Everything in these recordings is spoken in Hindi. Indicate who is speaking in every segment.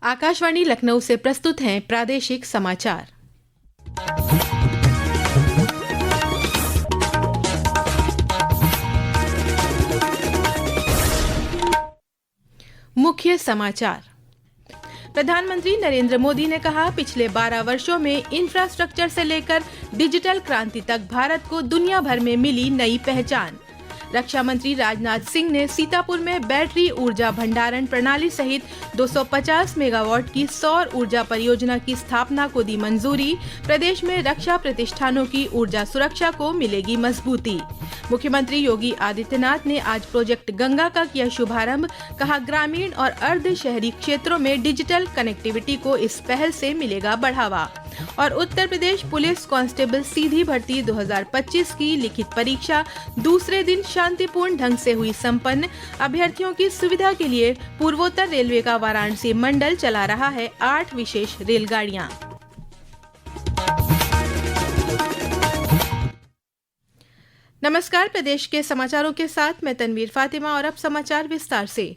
Speaker 1: आकाशवाणी लखनऊ से प्रस्तुत हैं प्रादेशिक समाचार। मुख्य समाचार। प्रधानमंत्री नरेंद्र मोदी ने कहा, पिछले 12 वर्षों में इंफ्रास्ट्रक्चर से लेकर डिजिटल क्रांति तक भारत को दुनिया भर में मिली नई पहचान। रक्षा मंत्री राजनाथ सिंह ने सीतापुर में बैटरी ऊर्जा भंडारण प्रणाली सहित 250 मेगावाट की सौर ऊर्जा परियोजना की स्थापना को दी मंजूरी। प्रदेश में रक्षा प्रतिष्ठानों की ऊर्जा सुरक्षा को मिलेगी मजबूती। मुख्यमंत्री योगी आदित्यनाथ ने आज प्रोजेक्ट गंगा का किया शुभारंभ। कहा, ग्रामीण और अर्ध शहरी क्षेत्रों में डिजिटल कनेक्टिविटी को इस पहल से मिलेगा बढ़ावा। और उत्तर प्रदेश पुलिस कांस्टेबल सीधी भर्ती 2025 की लिखित परीक्षा दूसरे दिन शांतिपूर्ण ढंग से हुई संपन्न। अभ्यर्थियों की सुविधा के लिए पूर्वोत्तर रेलवे का वाराणसी मंडल चला रहा है 8 विशेष रेलगाड़ियां। नमस्कार, प्रदेश के समाचारों के साथ मैं तनवीर फातिमा और अब समाचार विस्तार से।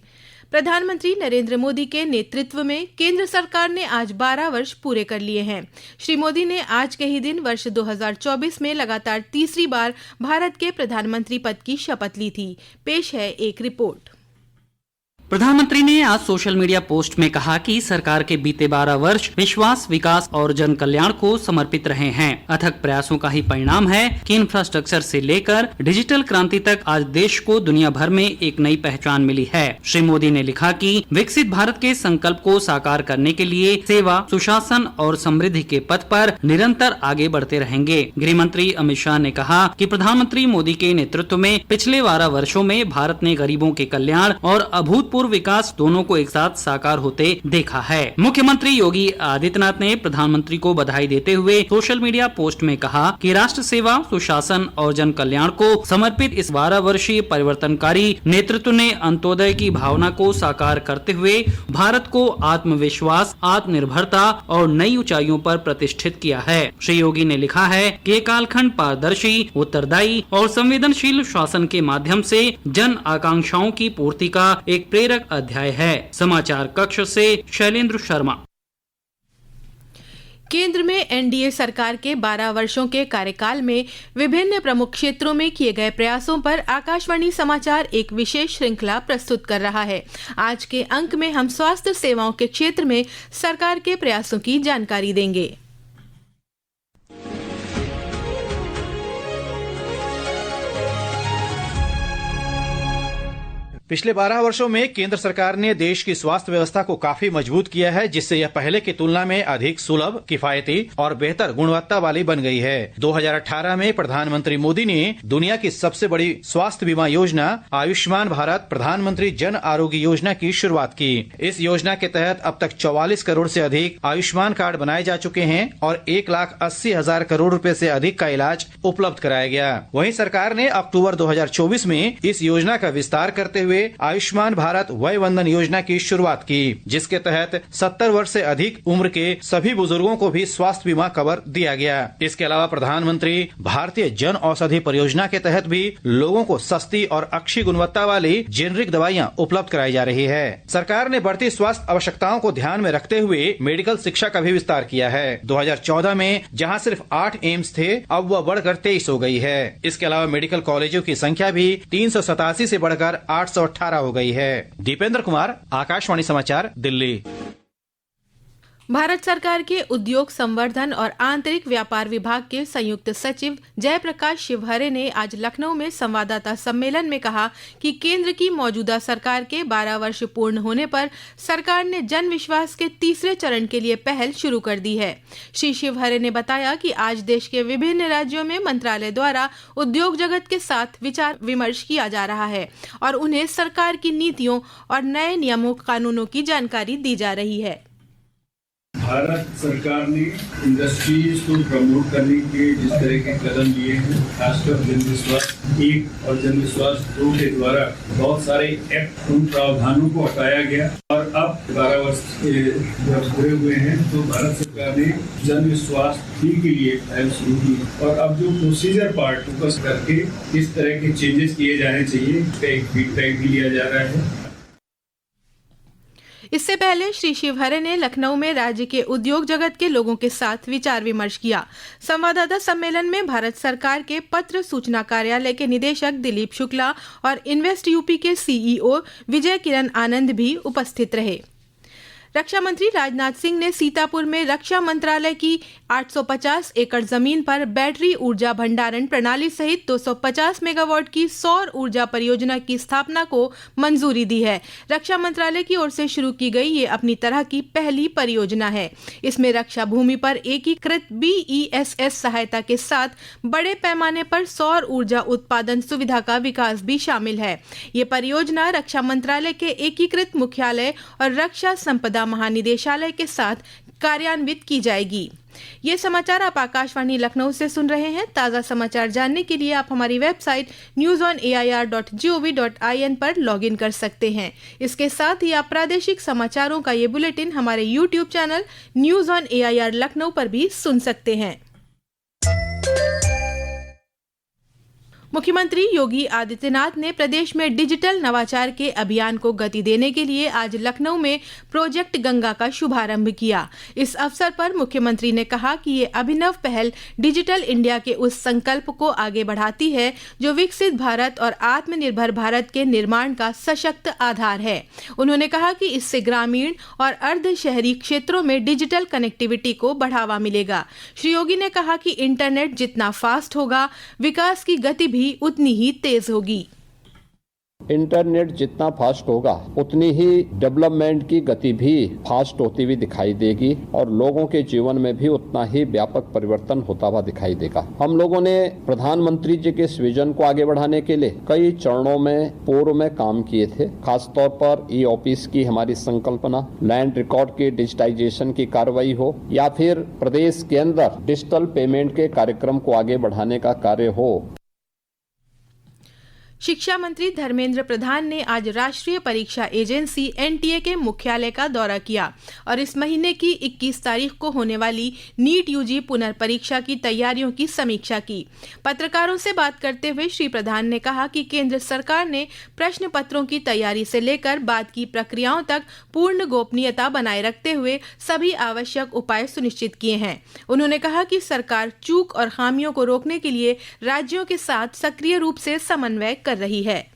Speaker 1: प्रधानमंत्री नरेंद्र मोदी के नेतृत्व में केंद्र सरकार ने आज 12 वर्ष पूरे कर लिए हैं। श्री मोदी ने आज के ही दिन वर्ष 2024 में लगातार तीसरी बार भारत के प्रधानमंत्री पद की शपथ ली थी। पेश है एक रिपोर्ट।
Speaker 2: प्रधानमंत्री ने आज सोशल मीडिया पोस्ट में कहा कि सरकार के बीते 12 वर्ष विश्वास, विकास और जन कल्याण को समर्पित रहे हैं। अथक प्रयासों का ही परिणाम है कि इंफ्रास्ट्रक्चर से लेकर डिजिटल क्रांति तक आज देश को दुनिया भर में एक नई पहचान मिली है। श्री मोदी ने लिखा कि विकसित भारत के संकल्प को साकार करने के लिए सेवा, सुशासन और समृद्धि के पथ पर निरंतर आगे बढ़ते रहेंगे। गृह मंत्री अमित शाह ने कहा कि प्रधानमंत्री मोदी के नेतृत्व में पिछले 12 वर्षों में भारत ने गरीबों के कल्याण और अभूतपूर्व विकास दोनों को एक साथ साकार होते देखा है। मुख्यमंत्री योगी आदित्यनाथ ने प्रधानमंत्री को बधाई देते हुए सोशल मीडिया पोस्ट में कहा कि राष्ट्र सेवा, सुशासन और जन कल्याण को समर्पित इस 12 वर्षीय परिवर्तनकारी नेतृत्व ने अंत्योदय की भावना को साकार करते हुए भारत को आत्मविश्वास, आत्मनिर्भरता और नई ऊंचाइयों पर प्रतिष्ठित किया है। श्री योगी ने लिखा है कि ये कालखंड पारदर्शी, उत्तरदायी और संवेदनशील शासन के माध्यम से जन आकांक्षाओं की पूर्ति का एक प्रेरक अध्याय है। समाचार कक्ष से शैलेंद्र शर्मा।
Speaker 1: केंद्र में एनडीए सरकार के 12 वर्षों के कार्यकाल में विभिन्न प्रमुख क्षेत्रों में किए गए प्रयासों पर आकाशवाणी समाचार एक विशेष श्रृंखला प्रस्तुत कर रहा है। आज के अंक में हम स्वास्थ्य सेवाओं के क्षेत्र में सरकार के प्रयासों की जानकारी देंगे।
Speaker 3: पिछले 12 वर्षों में केंद्र सरकार ने देश की स्वास्थ्य व्यवस्था को काफी मजबूत किया है, जिससे यह पहले की तुलना में अधिक सुलभ, किफायती और बेहतर गुणवत्ता वाली बन गई है। 2018 में प्रधानमंत्री मोदी ने दुनिया की सबसे बड़ी स्वास्थ्य बीमा योजना आयुष्मान भारत प्रधानमंत्री जन आरोग्य योजना की शुरुआत की। इस योजना के तहत अब तक 44 करोड़ से अधिक आयुष्मान कार्ड बनाए जा चुके हैं और 1,80,000 करोड़ रुपए से अधिक का इलाज उपलब्ध कराया गया। वहीं सरकार ने अक्टूबर 2024 में इस योजना का विस्तार करते हुए आयुष्मान भारत वय वंदन योजना की शुरुआत की, जिसके तहत 70 वर्ष से अधिक उम्र के सभी बुजुर्गों को भी स्वास्थ्य बीमा कवर दिया गया। इसके अलावा प्रधानमंत्री भारतीय जन औषधि परियोजना के तहत भी लोगों को सस्ती और अच्छी गुणवत्ता वाली जेनरिक दवाइयां उपलब्ध कराई जा रही है। सरकार ने बढ़ती स्वास्थ्य आवश्यकताओं को ध्यान में रखते हुए मेडिकल शिक्षा का भी विस्तार किया है। 2014 में जहां सिर्फ 8 एम्स थे, अब वह बढ़कर 23 हो गई है। इसके अलावा मेडिकल कॉलेजों की संख्या भी 387 से बढ़कर 818 हो गई है। दीपेंद्र कुमार, आकाशवाणी समाचार, दिल्ली।
Speaker 1: भारत सरकार के उद्योग संवर्धन और आंतरिक व्यापार विभाग के संयुक्त सचिव जयप्रकाश शिवहरे ने आज लखनऊ में संवाददाता सम्मेलन में कहा कि केंद्र की मौजूदा सरकार के 12 वर्ष पूर्ण होने पर सरकार ने जन विश्वास के तीसरे चरण के लिए पहल शुरू कर दी है। श्री शिवहरे ने बताया कि आज देश के विभिन्न राज्यों में मंत्रालय द्वारा उद्योग जगत के साथ विचार विमर्श किया जा रहा है और उन्हें सरकार की नीतियों और नए नियमों कानूनों की जानकारी दी जा रही है।
Speaker 4: भारत सरकार ने इंडस्ट्रीज को प्रमोट करने के जिस तरह के कदम लिए हैं, खासकर जन विश्वास 1 और जन विश्वास 2 के द्वारा बहुत सारे एक्ट, उन प्रावधानों को हटाया गया और अब 12 वर्ष जब पूरे हुए हैं तो भारत सरकार ने जन विश्वास 3 के लिए पहल शुरू की और अब जो प्रोसीजर पार्ट फोकस करके किस तरह के चेंजेस किए जाने चाहिए उसका एक फीडबैक भी लिया जा रहा है।
Speaker 1: इससे पहले श्री शिवहरे ने लखनऊ में राज्य के उद्योग जगत के लोगों के साथ विचार विमर्श किया। संवाददाता सम्मेलन में भारत सरकार के पत्र सूचना कार्यालय के निदेशक दिलीप शुक्ला और इन्वेस्ट यूपी के सीईओ विजय किरण आनंद भी उपस्थित रहे। रक्षा मंत्री राजनाथ सिंह ने सीतापुर में रक्षा मंत्रालय की 850 एकड़ जमीन पर बैटरी ऊर्जा भंडारण प्रणाली सहित 250 मेगावाट की सौर ऊर्जा परियोजना की स्थापना को मंजूरी दी है। रक्षा मंत्रालय की ओर से शुरू की गई ये अपनी तरह की पहली परियोजना है। इसमें रक्षा भूमि पर एकीकृत BESS सहायता के साथ बड़े पैमाने पर सौर ऊर्जा उत्पादन सुविधा का विकास भी शामिल है। ये परियोजना रक्षा मंत्रालय के एकीकृत मुख्यालय और रक्षा संपदा महानिदेशालय के साथ कार्यान्वित की जाएगी। ये समाचार आप आकाशवाणी लखनऊ से सुन रहे हैं। ताज़ा समाचार जानने के लिए आप हमारी वेबसाइट news.air.gov.in पर लॉगिन कर सकते हैं। इसके साथ ही आप प्रादेशिक समाचारों का ये बुलेटिन हमारे YouTube channel news on AIR Lucknow पर भी सुन सकते हैं। मुख्यमंत्री योगी आदित्यनाथ ने प्रदेश में डिजिटल नवाचार के अभियान को गति देने के लिए आज लखनऊ में प्रोजेक्ट गंगा का शुभारंभ किया। इस अवसर पर मुख्यमंत्री ने कहा कि ये अभिनव पहल डिजिटल इंडिया के उस संकल्प को आगे बढ़ाती है जो विकसित भारत और आत्मनिर्भर भारत के निर्माण का सशक्त आधार है। उन्होंने कहा कि इससे ग्रामीण और अर्ध शहरी क्षेत्रों में डिजिटल कनेक्टिविटी को बढ़ावा मिलेगा। श्री योगी ने कहा कि इंटरनेट जितना फास्ट होगा, विकास की गति भी उतनी ही तेज होगी।
Speaker 5: इंटरनेट जितना फास्ट होगा उतनी ही डेवलपमेंट की गति भी फास्ट होती हुई दिखाई देगी और लोगों के जीवन में भी उतना ही व्यापक परिवर्तन होता हुआ दिखाई देगा। हम लोगों ने प्रधानमंत्री जी के इस विजन को आगे बढ़ाने के लिए कई चरणों में पूर्व में काम किए थे। खासतौर पर ई-ऑफिस की हमारी संकल्पना, लैंड रिकॉर्ड की डिजिटाइजेशन की कार्रवाई हो या फिर प्रदेश के अंदर डिजिटल पेमेंट के कार्यक्रम को आगे बढ़ाने का कार्य हो।
Speaker 1: शिक्षा मंत्री धर्मेंद्र प्रधान ने आज राष्ट्रीय परीक्षा एजेंसी NTA के मुख्यालय का दौरा किया और इस महीने की 21 तारीख को होने वाली नीट UG पुनर्परीक्षा की तैयारियों की समीक्षा की। पत्रकारों से बात करते हुए श्री प्रधान ने कहा कि केंद्र सरकार ने प्रश्न पत्रों की तैयारी से लेकर बाद की प्रक्रियाओं तक पूर्ण गोपनीयता बनाए रखते हुए सभी आवश्यक उपाय सुनिश्चित किए हैं। उन्होंने कहा कि सरकार चूक और खामियों को रोकने के लिए राज्यों के साथ सक्रिय रूप से समन्वय कर रही है।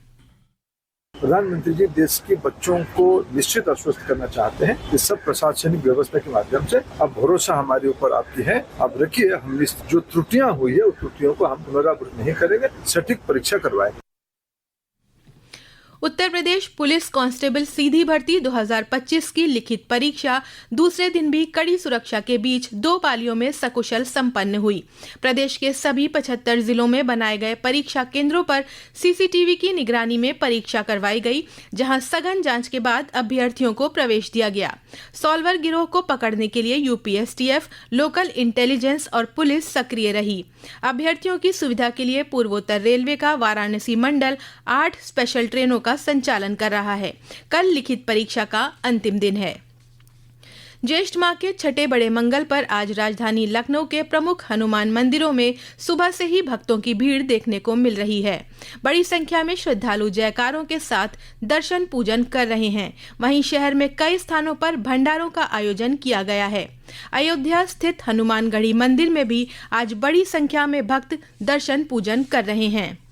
Speaker 6: प्रधानमंत्री जी देश के बच्चों को निश्चित आश्वस्त करना चाहते हैं कि सब प्रशासनिक व्यवस्था के माध्यम से अब भरोसा हमारे ऊपर आपकी है, आप रखिए, हम जो त्रुटियां हुई है उस त्रुटियों को हम पुनरावृत्त नहीं करेंगे, सटीक परीक्षा करवाएंगे।
Speaker 1: उत्तर प्रदेश पुलिस कांस्टेबल सीधी भर्ती 2025 की लिखित परीक्षा दूसरे दिन भी कड़ी सुरक्षा के बीच 2 पालियों में सकुशल संपन्न हुई। प्रदेश के सभी 75 जिलों में बनाए गए परीक्षा केंद्रों पर CCTV की निगरानी में परीक्षा करवाई गई, जहां सघन जांच के बाद अभ्यर्थियों को प्रवेश दिया गया। सॉल्वर गिरोह को पकड़ने के लिए UPSTF, लोकल इंटेलिजेंस और पुलिस सक्रिय रही। अभ्यर्थियों की सुविधा के लिए पूर्वोत्तर रेलवे का वाराणसी मंडल 8 स्पेशल ट्रेनों का संचालन कर रहा है। कल लिखित परीक्षा का अंतिम दिन है। ज्येष्ठ माह के छठे बड़े मंगल पर आज राजधानी लखनऊ के प्रमुख हनुमान मंदिरों में सुबह से ही भक्तों की भीड़ देखने को मिल रही है। बड़ी संख्या में श्रद्धालु जयकारों के साथ दर्शन पूजन कर रहे हैं। वहीं शहर में कई स्थानों पर भंडारों का आयोजन किया गया है। अयोध्या स्थित हनुमानगढ़ी मंदिर में भी आज बड़ी संख्या में भक्त दर्शन पूजन कर रहे हैं।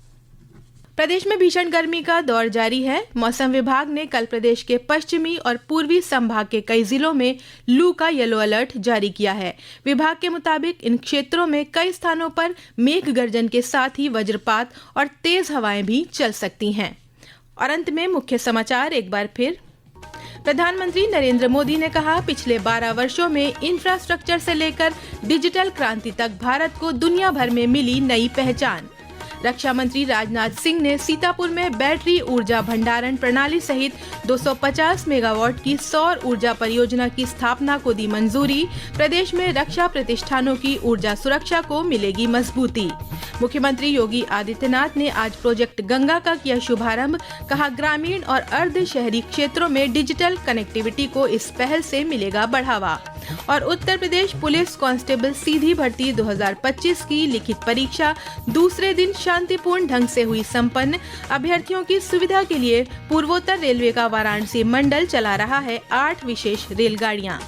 Speaker 1: प्रदेश में भीषण गर्मी का दौर जारी है। मौसम विभाग ने कल प्रदेश के पश्चिमी और पूर्वी संभाग के कई जिलों में लू का येलो अलर्ट जारी किया है। विभाग के मुताबिक इन क्षेत्रों में कई स्थानों पर मेघ गर्जन के साथ ही वज्रपात और तेज हवाएं भी चल सकती हैं। और अंत में मुख्य समाचार एक बार फिर। प्रधानमंत्री नरेंद्र मोदी ने कहा, पिछले 12 वर्षों में इंफ्रास्ट्रक्चर से लेकर डिजिटल क्रांति तक भारत को दुनिया भर में मिली नई पहचान। रक्षा मंत्री राजनाथ सिंह ने सीतापुर में बैटरी ऊर्जा भंडारण प्रणाली सहित 250 मेगावाट की सौर ऊर्जा परियोजना की स्थापना को दी मंजूरी। प्रदेश में रक्षा प्रतिष्ठानों की ऊर्जा सुरक्षा को मिलेगी मजबूती। मुख्यमंत्री योगी आदित्यनाथ ने आज प्रोजेक्ट गंगा का किया शुभारंभ। कहा, ग्रामीण और अर्ध शहरी क्षेत्रों में डिजिटल कनेक्टिविटी को इस पहल से मिलेगा बढ़ावा। और उत्तर प्रदेश पुलिस कांस्टेबल सीधी भर्ती 2025 की लिखित परीक्षा दूसरे दिन शांतिपूर्ण ढंग से हुई संपन्न। अभ्यर्थियों की सुविधा के लिए पूर्वोत्तर रेलवे का वाराणसी मंडल चला रहा है 8 विशेष रेलगाड़ियां।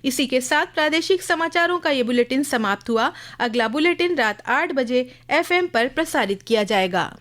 Speaker 1: इसी के साथ प्रादेशिक समाचारों का ये बुलेटिन समाप्त हुआ। अगला बुलेटिन रात 8 बजे FM पर प्रसारित किया जाएगा।